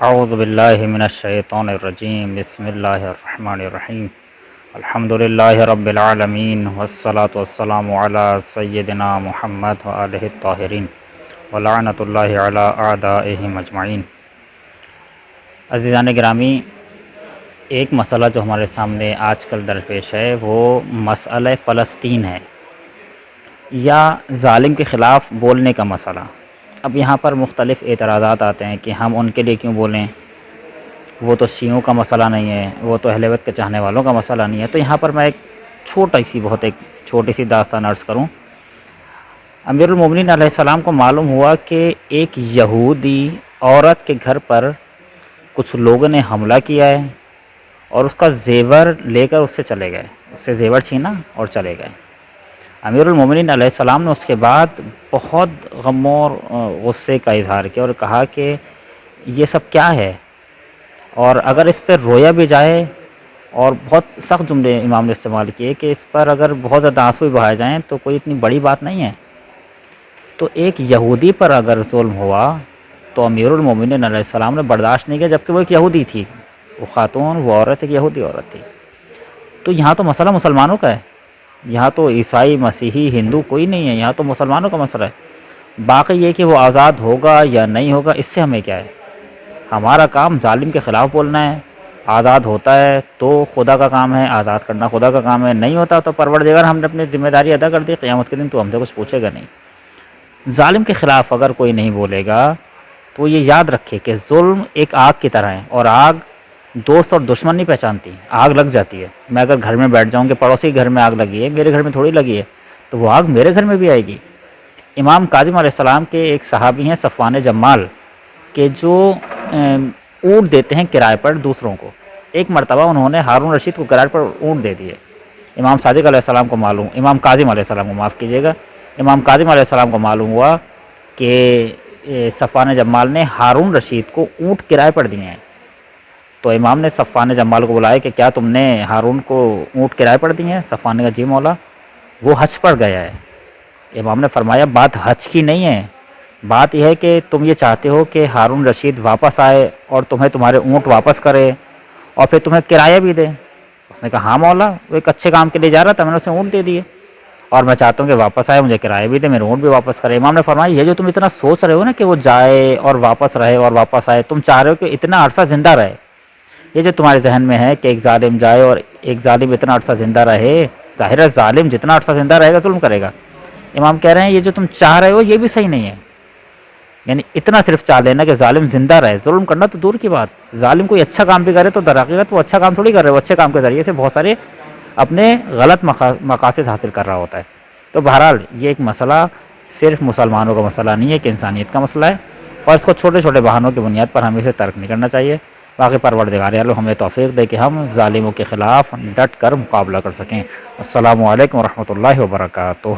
اعوذ باللہ من الشیطان الرجیم بسم اللہ الرحمن الرحیم الحمد للہ رب العالمین والصلاة والسلام علی سیدنا محمد وآلہ الطاہرین ولعنۃ اللہ علی اعدائہم اجمعین۔ عزیزان گرامی، ایک مسئلہ جو ہمارے سامنے آج کل درپیش ہے وہ مسئلہ فلسطین ہے یا ظالم کے خلاف بولنے کا مسئلہ۔ اب یہاں پر مختلف اعتراضات آتے ہیں کہ ہم ان کے لیے کیوں بولیں، وہ تو شیعوں کا مسئلہ نہیں ہے، وہ تو اہل بیت کے چاہنے والوں کا مسئلہ نہیں ہے۔ تو یہاں پر میں ایک چھوٹی سی داستان عرض کروں۔ امیر المومنین علیہ السلام کو معلوم ہوا کہ ایک یہودی عورت کے گھر پر کچھ لوگوں نے حملہ کیا ہے اور اس کا زیور لے کر اس سے چلے گئے، اس سے زیور چھینا اور چلے گئے۔ امیر المومنین علیہ السلام نے اس کے بعد بہت غم اور غصے کا اظہار کیا اور کہا کہ یہ سب کیا ہے، اور اگر اس پر رویا بھی جائے، اور بہت سخت جملے امام نے استعمال کیے کہ اس پر اگر بہت زیادہ آنسو بھی بہائے جائیں تو کوئی اتنی بڑی بات نہیں ہے۔ تو ایک یہودی پر اگر ظلم ہوا تو امیر المومنین علیہ السلام نے برداشت نہیں کیا، جبکہ وہ ایک یہودی تھی، وہ خاتون، وہ عورت ایک یہودی عورت تھی۔ تو یہاں تو مسئلہ مسلمانوں کا ہے، یہاں تو عیسائی، مسیحی، ہندو کوئی نہیں ہے، یہاں تو مسلمانوں کا مسئلہ ہے۔ باقی یہ کہ وہ آزاد ہوگا یا نہیں ہوگا اس سے ہمیں کیا ہے، ہمارا کام ظالم کے خلاف بولنا ہے۔ آزاد ہوتا ہے تو خدا کا کام ہے، آزاد کرنا خدا کا کام ہے، نہیں ہوتا تو پروردگار ہم نے اپنی ذمہ داری ادا کر دی، قیامت کے دن تو ہم سے کچھ پوچھے گا نہیں۔ ظالم کے خلاف اگر کوئی نہیں بولے گا تو یہ یاد رکھے کہ ظلم ایک آگ کی طرح ہے، اور آگ دوست اور دشمن نہیں پہچانتی، آگ لگ جاتی ہے۔ میں اگر گھر میں بیٹھ جاؤں کہ پڑوسی گھر میں آگ لگی ہے، میرے گھر میں تھوڑی لگی ہے، تو وہ آگ میرے گھر میں بھی آئے گی۔ امام کاظم علیہ السلام کے ایک صحابی ہیں صفوان جمال، کہ جو اونٹ دیتے ہیں کرائے پر دوسروں کو۔ ایک مرتبہ انہوں نے ہارون رشید کو کرائے پر اونٹ دے دیے۔ امام صادق علیہ السلام کو معلوم، امام کاظم علیہ السلام کو معاف کیجیے گا، امام کاظم علیہ السلام کو معلوم ہوا کہ صفوان جمال نے ہارون رشید کو اونٹ کرائے پر دیے ہیں۔ تو امام نے صفوان جمال کو بلایا کہ کیا تم نے ہارون کو اونٹ کرائے پر دیے ہیں؟ صفوان نے کہا جی مولا، وہ حج پر گیا ہے۔ امام نے فرمایا بات حج کی نہیں ہے، بات یہ ہے کہ تم یہ چاہتے ہو کہ ہارون رشید واپس آئے اور تمہیں تمہارے اونٹ واپس کرے اور پھر تمہیں کرایہ بھی دے۔ اس نے کہا ہاں مولا، وہ ایک اچھے کام کے لیے جا رہا تھا، میں نے اسے اونٹ دے دیے اور میں چاہتا ہوں کہ واپس آئے، مجھے کرایہ بھی دے، میرے اونٹ بھی واپس کرے۔ امام نے فرمایا یہ جو تم اتنا سوچ رہے ہو نا کہ وہ جائے اور واپس رہے اور واپس آئے، تم چاہ رہے ہو کہ اتنا عرصہ زندہ رہے، یہ جو تمہارے ذہن میں ہے کہ ایک ظالم جائے اور ایک ظالم اتنا عرصہ زندہ رہے، ظاہر ہے ظالم جتنا عرصہ زندہ رہے گا ظلم کرے گا۔ امام کہہ رہے ہیں یہ جو تم چاہ رہے ہو یہ بھی صحیح نہیں ہے، یعنی اتنا صرف چاہ لینا کہ ظالم زندہ رہے، ظلم کرنا تو دور کی بات، ظالم کوئی اچھا کام بھی کرے تو در حقیقت وہ اچھا کام تھوڑی کر رہے، وہ اچھے کام کے ذریعے سے بہت سارے اپنے غلط مقاصد حاصل کر رہا ہوتا ہے۔ تو بہرحال یہ ایک مسئلہ صرف مسلمانوں کا مسئلہ نہیں ہے کہ انسانیت کا مسئلہ ہے، اور اس کو چھوٹے چھوٹے بہانوں کی بنیاد پر ہمیں اسے ترک نہیں کرنا چاہیے۔ باقی پروردگار عالم ہمیں توفیق دے کہ ہم ظالموں کے خلاف ڈٹ کر مقابلہ کر سکیں۔ السلام علیکم ورحمۃ اللہ وبرکاتہ۔